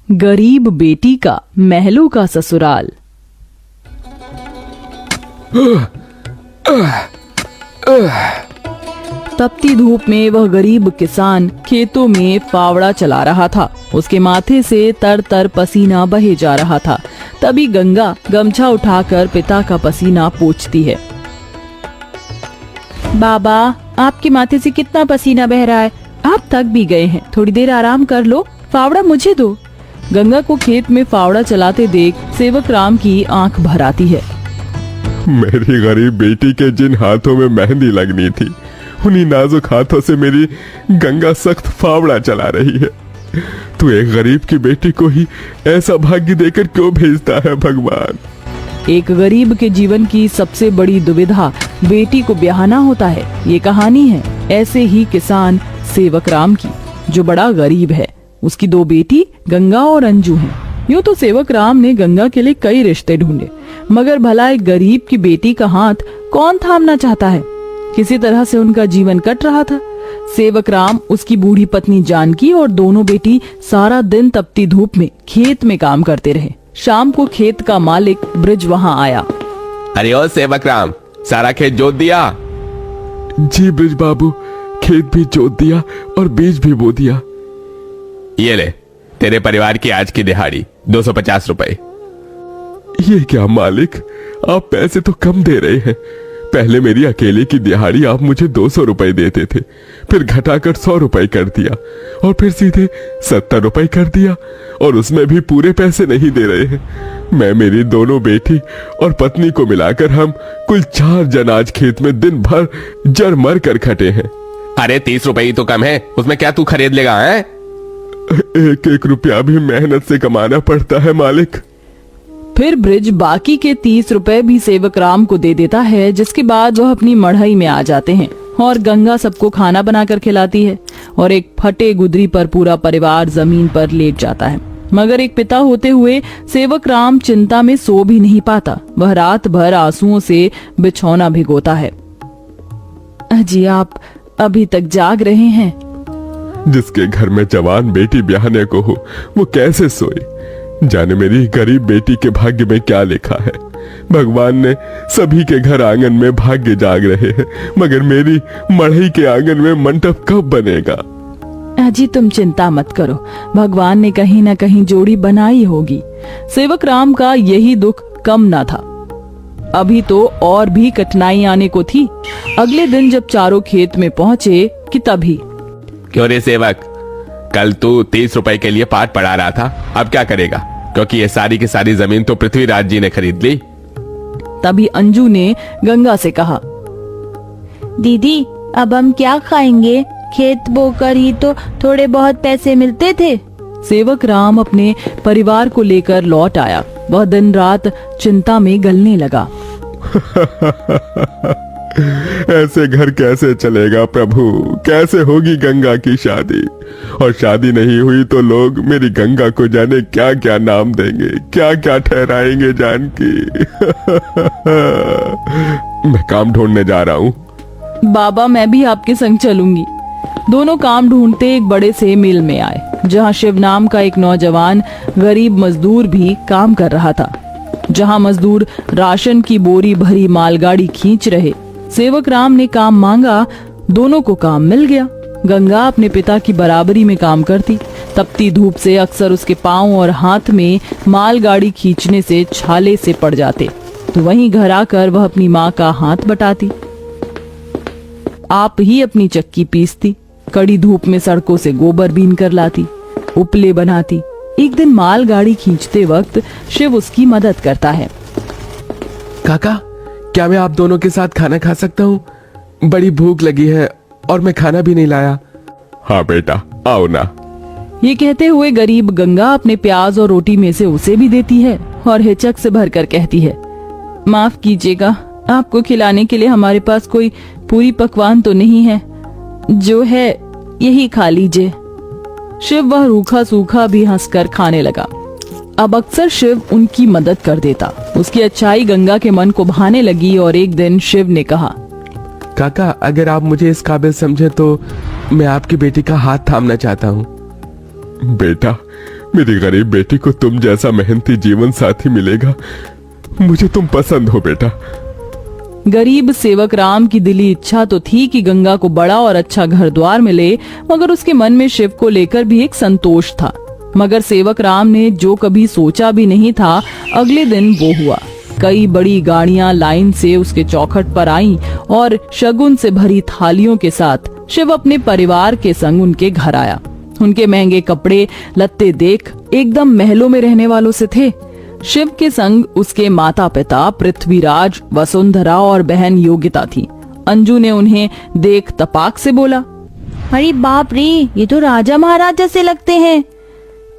गरीब बेटी का महलों का ससुराल। तपती धूप में वह गरीब किसान खेतों में फावड़ा चला रहा था। उसके माथे से तर तर पसीना बहे जा रहा था। तभी गंगा गमछा उठाकर पिता का पसीना पोंछती है। बाबा, आपके माथे से कितना पसीना बह रहा है, आप थक भी गए हैं, थोड़ी देर आराम कर लो, फावड़ा मुझे दो। गंगा को खेत में फावड़ा चलाते देख सेवक राम की आंख भर आती है। मेरी गरीब बेटी के जिन हाथों में मेहंदी लगनी थी, उन्हीं नाजुक हाथों से मेरी गंगा सख्त फावड़ा चला रही है। तू एक गरीब की बेटी को ही ऐसा भाग्य देकर क्यों भेजता है भगवान? एक गरीब के जीवन की सबसे बड़ी दुविधा बेटी को ब्याहना होता है। ये कहानी है ऐसे ही किसान सेवक राम की, जो बड़ा गरीब है। उसकी दो बेटी गंगा और अंजू हैं। यूं तो सेवक राम ने गंगा के लिए कई रिश्ते ढूंढे, मगर भला एक गरीब की बेटी का हाथ कौन थामना चाहता है। किसी तरह से उनका जीवन कट रहा था। सेवक राम, उसकी बूढ़ी पत्नी जानकी और दोनों बेटी सारा दिन तपती धूप में खेत में काम करते रहे। शाम को खेत का मालिक ब्रिज वहां आया। अरे ओ सेवक राम, सारा खेत जोत दिया? जी ब्रिज बाबू, खेत भी जोत दिया और बीज भी बो दिया। ये ले, तेरे परिवार की आज की दिहाड़ी 250 रुपए। ये क्या मालिक, आप पैसे तो कम दे रहे हैं। पहले मेरी अकेले की दिहाड़ी आप मुझे 200 रुपए देते थे, फिर घटाकर 100 रुपए कर दिया और फिर सीधे 70 रुपए कर दिया, और उसमें भी पूरे पैसे नहीं दे रहे हैं। मैं, मेरी दोनों बेटी और पत्नी को मिलाकर हम कुल 4 जन आज खेत में दिन भर जर मर कर खटे हैं। अरे 30 रुपए ही तो कम है, उसमें क्या तू खरीद लेगा? है एक एक रुपया भी मेहनत से कमाना पड़ता है मालिक। फिर ब्रिज बाकी के 30 रुपए भी सेवक राम को दे देता है, जिसके बाद वह अपनी मढ़ई में आ जाते हैं और गंगा सबको खाना बनाकर खिलाती है और एक फटे गुदरी पर पूरा परिवार जमीन पर लेट जाता है। मगर एक पिता होते हुए सेवक राम चिंता में सो भी नहीं पाता। वह रात भर आंसुओं से बिछौना भिगोता है। अजी, आप अभी तक जाग रहे हैं? जिसके घर में जवान बेटी ब्याहने को हो, वो कैसे सोए? जाने मेरी गरीब बेटी के भाग्य में क्या लिखा है। भगवान ने सभी के घर आंगन में भाग्य जाग रहे हैं, मगर मेरी मढ़ई के आंगन में मंडप कब बनेगा? अजी, तुम चिंता मत करो, भगवान ने कहीं न कहीं जोड़ी बनाई होगी। सेवक राम का यही दुख कम न था। अभी तो और भी कठिनाई आने को थी। अगले दिन जब चारों खेत में पहुंचे कि तभी, क्यों रे सेवक, कल तू 30 रुपए के लिए पाठ पढ़ा रहा था, अब क्या करेगा? क्योंकि ये सारी की सारी जमीन तो पृथ्वीराज जी ने खरीद ली। तभी अंजू ने गंगा से कहा, दीदी, अब हम क्या खाएंगे? खेत बोकर ही तो थोड़े बहुत पैसे मिलते थे। सेवक राम अपने परिवार को लेकर लौट आया। वह दिन रात चिंता में गलने लगा। ऐसे घर कैसे चलेगा प्रभु? कैसे होगी गंगा की शादी? और शादी नहीं हुई तो लोग मेरी गंगा को जाने क्या क्या नाम देंगे, क्या क्या ठहराएंगे जानकी। मैं काम ढूंढने जा रहा हूँ। बाबा, मैं भी आपके संग चलूंगी। दोनों काम ढूंढते एक बड़े से मिल में आए, जहाँ शिव नाम का एक नौजवान गरीब मजदूर भी काम कर रहा था। जहाँ मजदूर राशन की बोरी भरी मालगाड़ी खींच रहे। सेवक राम ने काम मांगा, दोनों को काम मिल गया। गंगा अपने पिता की बराबरी में काम करती। तपती धूप से अक्सर उसके पांव और हाथ में मालगाड़ी खींचने से छाले से पड़ जाते, तो वहीं घर आकर वह अपनी माँ का हाथ बटाती। आप ही अपनी चक्की पीसती, कड़ी धूप में सड़कों से गोबर बीन कर लाती, उपले बनाती। एक दिन मालगाड़ी खींचते वक्त शिव उसकी मदद करता है। काका, क्या मैं आप दोनों के साथ खाना खा सकता हूँ? बड़ी भूख लगी है और मैं खाना भी नहीं लाया। हाँ बेटा, आओ ना। ये कहते हुए गरीब गंगा अपने प्याज और रोटी में से उसे भी देती है और हिचक से भरकर कहती है, माफ कीजिएगा, आपको खिलाने के लिए हमारे पास कोई पूरी पकवान तो नहीं है, जो है यही खा लीजिए। शिव वह रूखा सूखा भी हंसकर खाने लगा। अब अक्सर शिव उनकी मदद कर देता। उसकी अच्छाई गंगा के मन को भाने लगी और एक दिन शिव ने कहा, काका, अगर आप मुझे इस काबिल समझे तो मैं आपकी बेटी का हाथ थामना चाहता हूँ। बेटा, मेरी गरीब बेटी को तुम जैसा मेहनती जीवन साथी मिलेगा। मुझे तुम पसंद हो बेटा। गरीब सेवक राम की दिली इच्छा तो थी कि गंगा को बड़ा और अच्छा घर द्वार मिले, मगर उसके मन में शिव को लेकर भी एक संतोष था। मगर सेवक राम ने जो कभी सोचा भी नहीं था, अगले दिन वो हुआ। कई बड़ी गाड़ियां लाइन से उसके चौखट पर आईं और शगुन से भरी थालियों के साथ शिव अपने परिवार के संग उनके घर आया। उनके महंगे कपड़े लत्ते देख एकदम महलों में रहने वालों से थे। शिव के संग उसके माता पिता पृथ्वीराज, वसुंधरा और बहन योगिता थी। अंजू ने उन्हें देख तपाक से बोला, अरे बाप रे, ये तो राजा महाराजा से लगते हैं।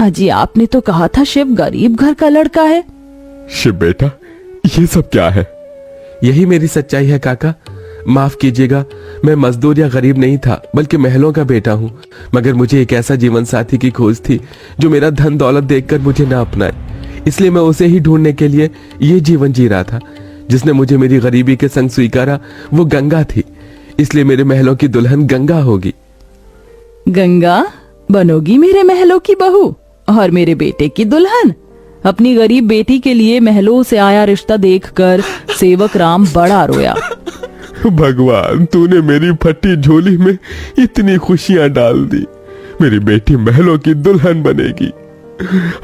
अजी आपने तो कहा था शिव गरीब घर का लड़का है। शिव बेटा, ये सब क्या है? यही मेरी सच्चाई है काका। माफ कीजिएगा, मैं मजदूर या गरीब नहीं था, बल्कि महलों का बेटा हूँ। मगर मुझे एक ऐसा जीवन साथी की खोज थी जो मेरा धन दौलत देखकर मुझे न अपनाए। इसलिए मैं उसे ही ढूंढने के लिए ये जीवन जी रहा था। जिसने मुझे मेरी गरीबी के संग स्वीकारा वो गंगा थी। इसलिए मेरे महलों की दुल्हन गंगा होगी। गंगा बनोगी मेरे महलों की बहू और मेरे बेटे की दुल्हन। अपनी गरीब बेटी के लिए महलों से आया रिश्ता देखकर सेवक राम बड़ा रोया। भगवान, तूने मेरी फटी झोली में इतनी खुशियां डाल दी। मेरी बेटी महलों की दुल्हन बनेगी।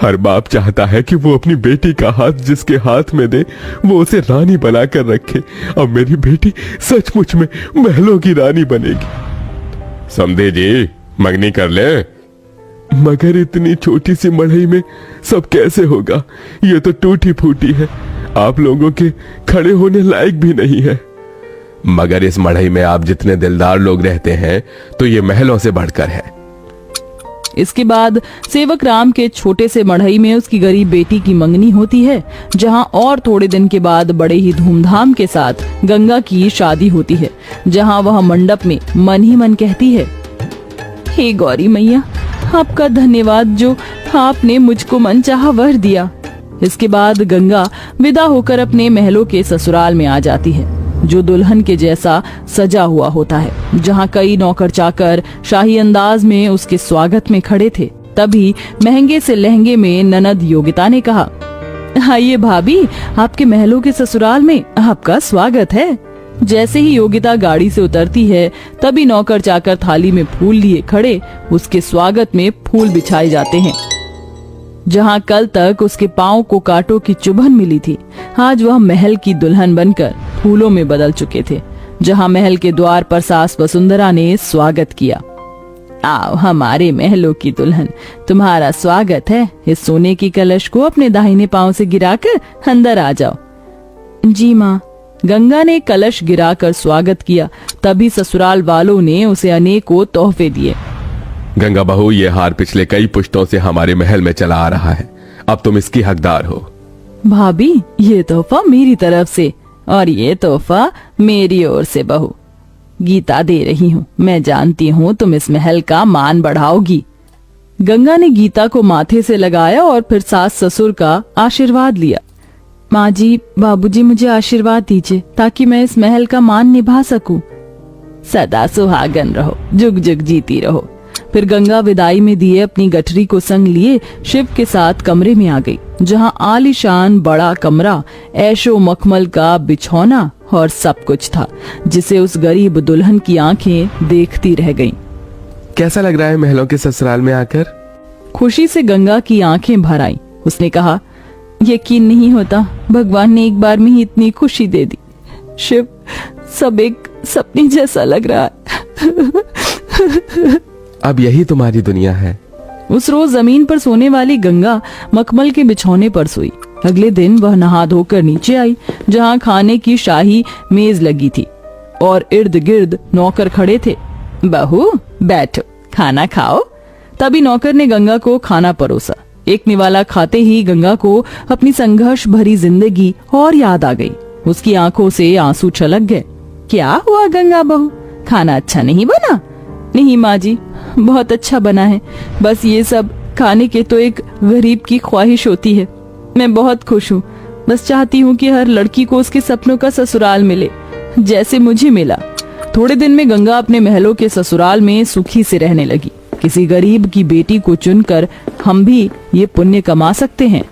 हर बाप चाहता है कि वो अपनी बेटी का हाथ जिसके हाथ में दे वो उसे रानी बनाकर रखे। अब मेरी बेटी सचमुच में महलों की रानी बनेगी। समझे जी, मंगनी कर ले। मगर इतनी छोटी सी मड़ई में सब कैसे होगा? ये तो टूटी फूटी है, आप लोगों के खड़े होने लायक भी नहीं है। मगर इस मड़ई में आप जितने दिलदार लोग रहते हैं तो ये महलों से बढ़कर है। इसके बाद सेवक राम के छोटे से मढ़ई में उसकी गरीब बेटी की मंगनी होती है, जहां और थोड़े दिन के बाद बड़े ही धूमधाम के साथ गंगा की शादी होती है, जहां वह मंडप में मन ही मन कहती है, हे गौरी मैया, आपका धन्यवाद जो आपने मुझको मनचाहा वर दिया। इसके बाद गंगा विदा होकर अपने महलों के ससुराल में आ जाती है, जो दुल्हन के जैसा सजा हुआ होता है, जहां कई नौकर चाकर शाही अंदाज में उसके स्वागत में खड़े थे। तभी महंगे से लहंगे में ननद योगिता ने कहा, आइए भाभी, आपके महलों के ससुराल में आपका स्वागत है। जैसे ही योगिता गाड़ी से उतरती है, तभी नौकर चाकर थाली में फूल लिए खड़े उसके स्वागत में फूल बिछाए जाते हैं। जहां कल तक उसके पांव को कांटों की चुभन मिली थी, आज वह महल की दुल्हन बनकर फूलों में बदल चुके थे। जहां महल के द्वार पर सास वसुंधरा ने स्वागत किया। आओ हमारे महलों की दुल्हन, तुम्हारा स्वागत है। इस सोने की कलश को अपने दाहिने पांव से गिराकर अंदर आ जाओ। जी माँ। गंगा ने कलश गिराकर स्वागत किया। तभी ससुराल वालों ने उसे अनेकों तोहफे दिए। गंगा बहू, ये हार पिछले कई पुश्तों से हमारे महल में चला आ रहा है। अब तुम इसकी हकदार हो। भाभी, ये तोहफा मेरी तरफ से और ये तोहफा मेरी ओर से बहू। गीता दे रही हूँ। मैं जानती हूँ तुम इस महल का मान बढ़ाओगी। गंगा ने गीता को माथे से लगाया और फिर सास ससुर का आशीर्वाद लिया। माँ जी, बाबूजी, मुझे आशीर्वाद दीजिए ताकि मैं इस महल का मान निभा सकूं। सदा सुहागन रहो, जुग जुग जीती रहो। फिर गंगा विदाई में दिए अपनी गठरी को संग लिए शिव के साथ कमरे में आ गई, जहां आलीशान बड़ा कमरा, ऐशो मखमल का बिछौना और सब कुछ था, जिसे उस गरीब दुल्हन की आंखें देखती रह गईं। कैसा लग रहा है महलों के ससुराल में आकर? खुशी से गंगा की आंखें भर आईं। उसने कहा, यकीन नहीं होता, भगवान ने एक बार में ही इतनी खुशी दे दी। शिव, सब एक सपने जैसा लग रहा है। अब यही तुम्हारी दुनिया है। उस रोज जमीन पर सोने वाली गंगा मखमल के बिछौने पर सोई। अगले दिन वह नहा धोकर नीचे आई, जहां खाने की शाही मेज लगी थी और इर्द गिर्द नौकर खड़े थे। बहू बैठो, खाना खाओ। तभी नौकर ने गंगा को खाना परोसा। एक निवाला खाते ही गंगा को अपनी संघर्ष भरी जिंदगी और याद आ गई। उसकी आंखों से आंसू छलक गए। क्या हुआ गंगा बहू, खाना अच्छा नहीं बना? नहीं माँ जी, बहुत अच्छा बना है। बस ये सब खाने के तो एक गरीब की ख्वाहिश होती है। मैं बहुत खुश हूँ। बस चाहती हूँ कि हर लड़की को उसके सपनों का ससुराल मिले, जैसे मुझे मिला। थोड़े दिन में गंगा अपने महलों के ससुराल में सुखी से रहने लगी। किसी गरीब की बेटी को चुनकर हम भी ये पुण्य कमा सकते हैं।